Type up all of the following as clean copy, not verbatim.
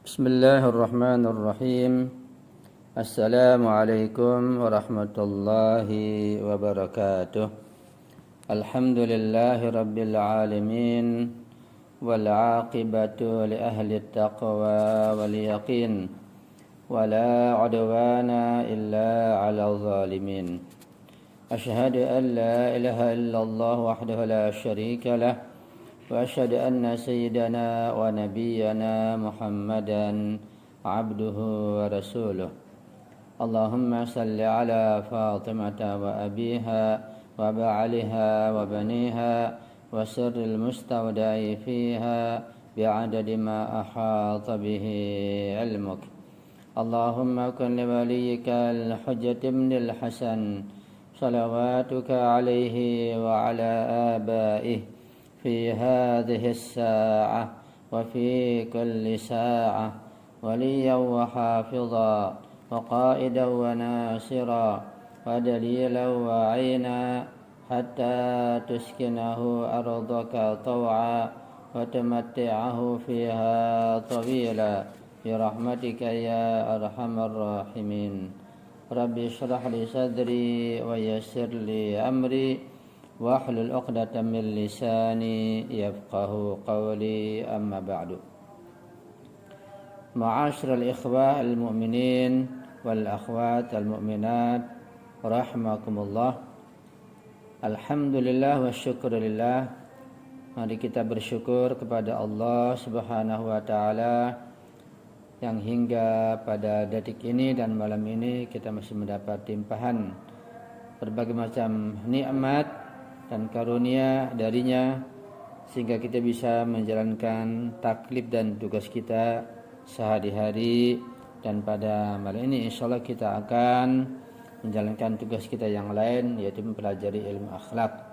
Bismillahirrahmanirrahim. Assalamualaikum warahmatullahi wabarakatuh. Alhamdulillahi rabbil alamin. Wal aqibatu li ahli taqwa wal yaqin. Wala udwana illa ala zalimin. Ashhadu an la ilaha illallah wahdahu la syarika lah. وأشهد أن سيدنا ونبينا محمدا عبده ورسوله اللهم صل على فاطمة وأبيها وبعلها وبنيها وسر المستودع فيها بعدد ما أحاط به علمك اللهم كن لوليك الحجة بن الحسن صلواتك عليه وعلى آبائه في هذه الساعة وفي كل ساعة وليا وحافظا وقائدا وناصرا ودليلا وعينا حتى تسكنه أرضك طوعا وتمتعه فيها طويلا برحمتك يا أرحم الراحمين رب اشرح لي صدري ويسر لي أمري wahlul 'uqdatam min lisani yafqahu qawli amma ba'du. Ma'asyiral ikhwah al-mu'minin wal akhwat al-mu'minat rahimakumullah. Alhamdulillah wa syukurillah. Mari kita bersyukur kepada Allah Subhanahu wa taala yang hingga pada detik ini dan malam ini kita masih mendapat limpahan berbagai macam nikmat dan karunia darinya sehingga kita bisa menjalankan taklif dan tugas kita sehari-hari. Dan pada malam ini insyaallah kita akan menjalankan tugas kita yang lain, yaitu mempelajari ilmu akhlak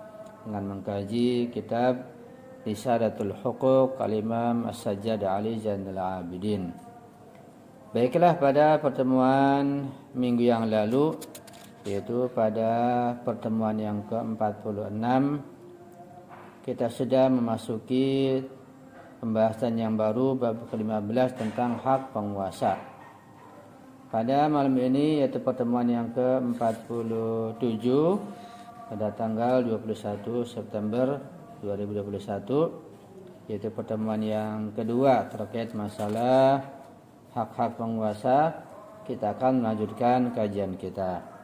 dengan mengkaji kitab Risalatul Huquq al-Imam As-Sajjad Ali Zainul Abidin. Baiklah, pada pertemuan minggu yang lalu, yaitu pada pertemuan yang ke-46, kita sudah memasuki pembahasan yang baru bab ke-15 tentang hak penguasa. Pada malam ini yaitu pertemuan yang ke-47 pada tanggal 21 September 2021, yaitu pertemuan yang kedua terkait masalah hak-hak penguasa. Kita akan melanjutkan kajian kita.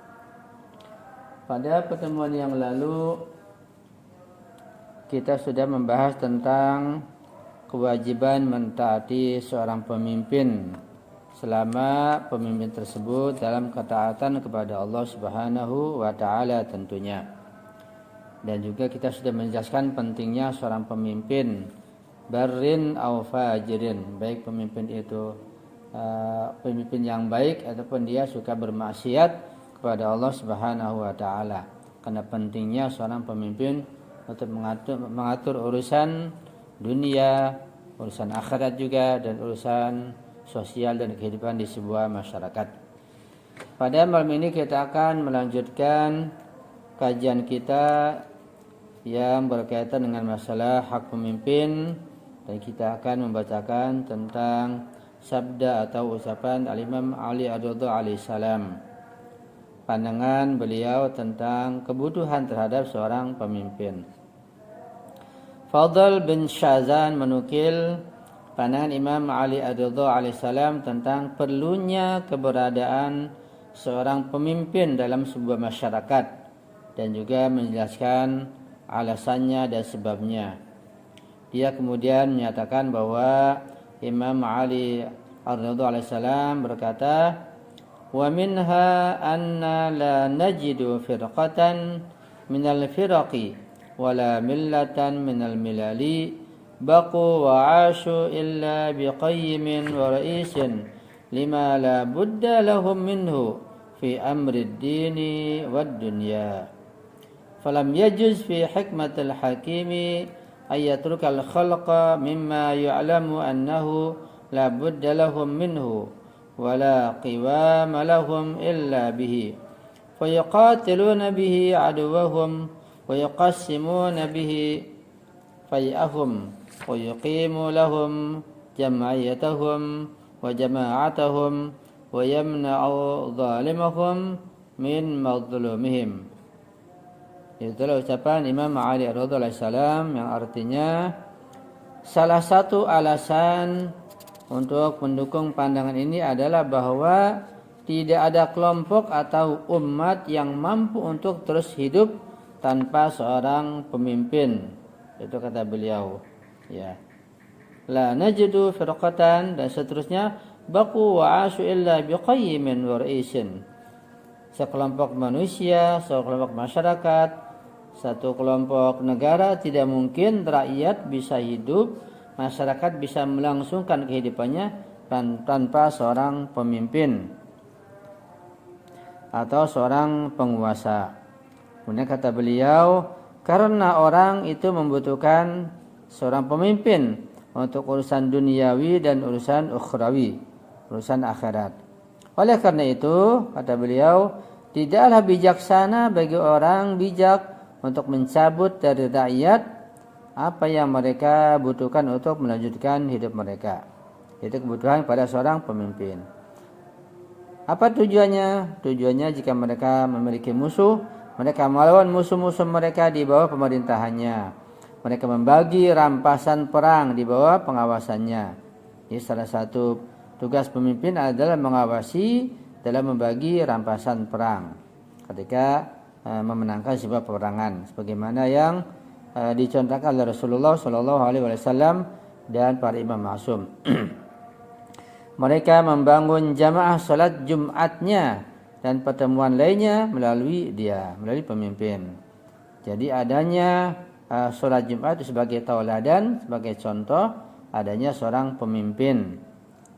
Pada pertemuan yang lalu kita sudah membahas tentang kewajiban mentaati seorang pemimpin selama pemimpin tersebut dalam ketaatan kepada Allah Subhanahu wa taala tentunya. Dan juga kita sudah menjelaskan pentingnya seorang pemimpin barrin au fajirin, baik pemimpin itu pemimpin yang baik ataupun dia suka bermaksiat kepada Allah Subhanahu wa taala. Karena pentingnya seorang pemimpin untuk mengatur urusan dunia, urusan akhirat juga, dan urusan sosial dan kehidupan di sebuah masyarakat. Pada malam ini kita akan melanjutkan kajian kita yang berkaitan dengan masalah hak pemimpin, dan kita akan membacakan tentang sabda atau ucapan Al-Imam Ali Ar-Ridha alaihissalam, pandangan beliau tentang kebutuhan terhadap seorang pemimpin. Fadl bin Syazan menukil pandangan Imam Ali Ar-Ridha alaihissalam tentang perlunya keberadaan seorang pemimpin dalam sebuah masyarakat, dan juga menjelaskan alasannya dan sebabnya. Dia kemudian menyatakan bahwa Imam Ali Ar-Ridha alaihissalam berkata, wa minha anna la najidu firqatan minal firaqi wala millatan minal milali baqu wa ashu illa biqayyimin wa ra'isin lima la budda lahum minhu fi amri ad-dini wad dunya falam yajuz fi hikmatil hakimi ayatrukal khalqa mimma yu'lamu annahu la budda lahum minhu wala qiwama lahum illa bihi fayaqatiluna bihi aduwahum wa yuqassimuna bihi fay'ahum wa yuqimu lahum jam'iyatahum wa wa jama'atahum wa yamna'u zalimahum min mazlumihim. Itulah ucapan Imam Ali radhiyallahu salam yang artinya salah satu alasan untuk mendukung pandangan ini adalah bahwa tidak ada kelompok atau umat yang mampu untuk terus hidup tanpa seorang pemimpin. Itu kata beliau. Ya. La najidu firqatan dan seterusnya baqu wa ashu illa biqayyimin wa ra'isin. Sekelompok manusia, sekelompok masyarakat, satu kelompok negara tidak mungkin rakyat bisa hidup, masyarakat bisa melangsungkan kehidupannya tanpa seorang pemimpin atau seorang penguasa. Kemudian kata beliau, karena orang itu membutuhkan seorang pemimpin untuk urusan duniawi dan urusan ukhrawi, urusan akhirat. Oleh karena itu, kata beliau, tidaklah bijaksana bagi orang bijak untuk mencabut dari rakyat apa yang mereka butuhkan untuk melanjutkan hidup mereka. Itu kebutuhan pada seorang pemimpin. Apa tujuannya? Tujuannya jika mereka memiliki musuh, mereka melawan musuh-musuh mereka di bawah pemerintahannya. Mereka membagi rampasan perang di bawah pengawasannya. Jadi salah satu tugas pemimpin adalah mengawasi dalam membagi rampasan perang ketika memenangkan sebuah peperangan, sebagaimana yang dicontohkan oleh Rasulullah Shallallahu Alaihi Wasallam dan para imam maksum. Mereka membangun jamaah salat Jumatnya dan pertemuan lainnya melalui pemimpin. Jadi adanya salat Jumat itu sebagai tauladan, sebagai contoh adanya seorang pemimpin,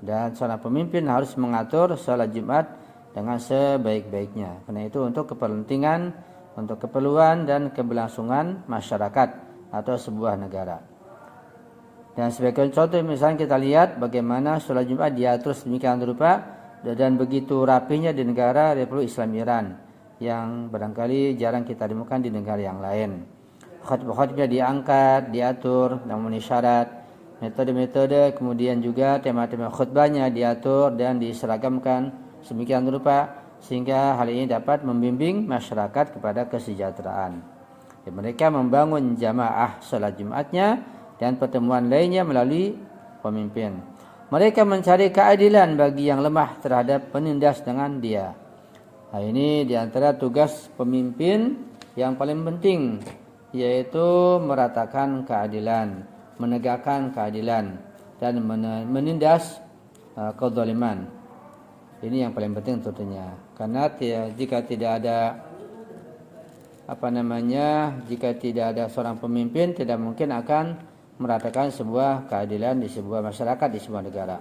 dan seorang pemimpin harus mengatur salat Jumat dengan sebaik-baiknya. Karena itu untuk kepentingan, untuk keperluan dan keberlangsungan masyarakat atau sebuah negara. Dan sebagai contoh misalnya kita lihat bagaimana sholat Jumat diatur sedemikian rupa dan begitu rapinya di negara Republik Islam Iran yang barangkali jarang kita temukan di negara yang lain. Khutbah-khutbah diangkat, diatur, namun syarat, metode-metode, kemudian juga tema-tema khutbahnya diatur dan diseragamkan sedemikian rupa sehingga hal ini dapat membimbing masyarakat kepada kesejahteraan. Dan mereka membangun jamaah salat Jumatnya dan pertemuan lainnya melalui pemimpin. Mereka mencari keadilan bagi yang lemah terhadap penindas dengan dia. Nah, ini diantara tugas pemimpin yang paling penting, yaitu meratakan keadilan, menegakkan keadilan dan menindas kezaliman. Ini yang paling penting tentunya. Karena jika tidak ada jika tidak ada seorang pemimpin, tidak mungkin akan meratakan sebuah keadilan di sebuah masyarakat, di sebuah negara.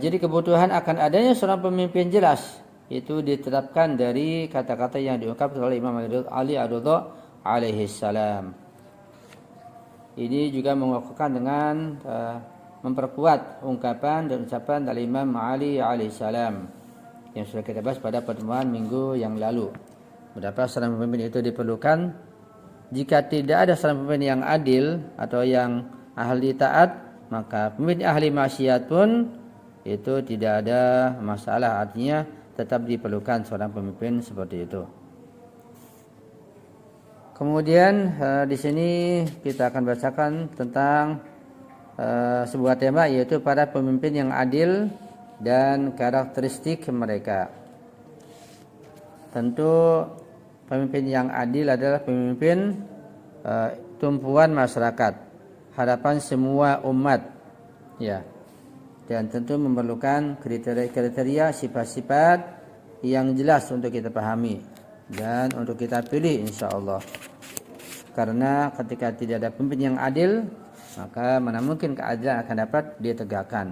Jadi kebutuhan akan adanya seorang pemimpin jelas itu ditetapkan dari kata-kata yang diungkapkan oleh Imam Ali Ar-Ridha alaihi salam. Ini juga mengukuhkan dengan memperkuat ungkapan dan ucapan dari Imam Ali alaihissalam yang sudah kita bahas pada pertemuan minggu yang lalu. Betapa seorang pemimpin itu diperlukan. Jika tidak ada seorang pemimpin yang adil atau yang ahli taat, maka pemimpin ahli maksiat pun itu tidak ada masalah. Artinya tetap diperlukan seorang pemimpin seperti itu. Kemudian di sini kita akan bacakan tentang sebuah tema, yaitu para pemimpin yang adil dan karakteristik mereka. Tentu pemimpin yang adil adalah pemimpin tumpuan masyarakat, harapan semua umat, ya. Dan tentu memerlukan kriteria sifat-sifat yang jelas untuk kita pahami dan untuk kita pilih insyaallah. Karena ketika tidak ada pemimpin yang adil, maka mana mungkin keadilan akan dapat ditegakkan.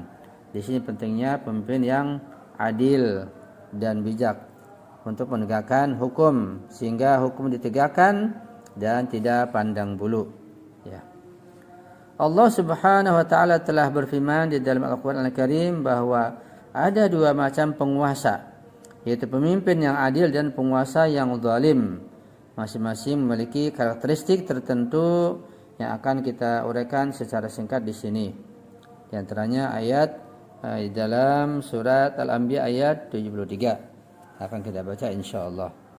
Di sini pentingnya pemimpin yang adil dan bijak untuk menegakkan hukum, sehingga hukum ditegakkan dan tidak pandang bulu. Ya. Allah Subhanahu wa taala telah berfirman di dalam Al-Qur'an Al-Karim bahwa ada dua macam penguasa, yaitu pemimpin yang adil dan penguasa yang zalim. Masing-masing memiliki karakteristik tertentu yang akan kita uraikan secara singkat di sini. Di antaranya ayat dalam surat Al-Anbiya ayat 73. Akan kita baca insyaallah.